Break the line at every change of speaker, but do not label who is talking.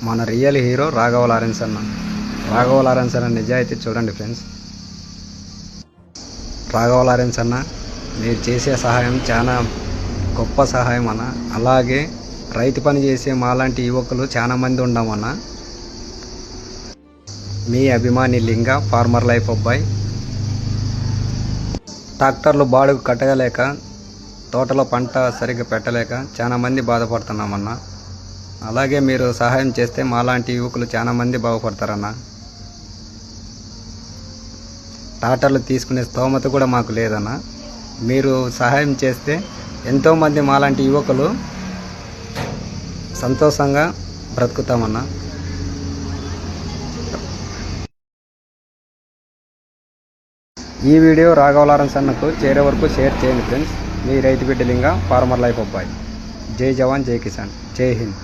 మన real hero Raghava Lawrence అన్న. Raghava Lawrence అన్న నిజాయితీ చూడండి ఫ్రెండ్స్. రాఘవ లారెన్స్ అన్న, మీరు చేసే సహాయం చాలా గొప్ప సహాయం అన్న. అలాగే రైతు పని చేసే మాలాంటి యువకులు చాలా మంది ఉన్నామన్న. మీ అభిమాని లింగ, ఫార్మర్ లైఫ్ అబ్బాయి. ట్రాక్టర్లు బాడుగు కట్టగలేక, తోటలో పంట సరిగ్గా పెట్టలేక చాలా మంది బాధపడుతున్నామన్నా. అలాగే మీరు సహాయం చేస్తే మాలాంటి యువకులు చాలా మంది బాగుపడతారన్న. ట్రాక్టర్లు తీసుకునే స్తోమత కూడా మాకు లేదన్న. మీరు సహాయం చేస్తే ఎంతోమంది మాలాంటి యువకులు సంతోషంగా బ్రతుకుతామన్నా. ఈ వీడియో రాఘవ లారెన్స్ అన్నకు చేరే వరకు షేర్ చేయండి ఫ్రెండ్స్. మీ రైతు బిడ్డ లింగ, ఫార్మర్ లైఫ్ అబ్బాయి. జై జవాన్, జై కిసాన్, జై హింద్.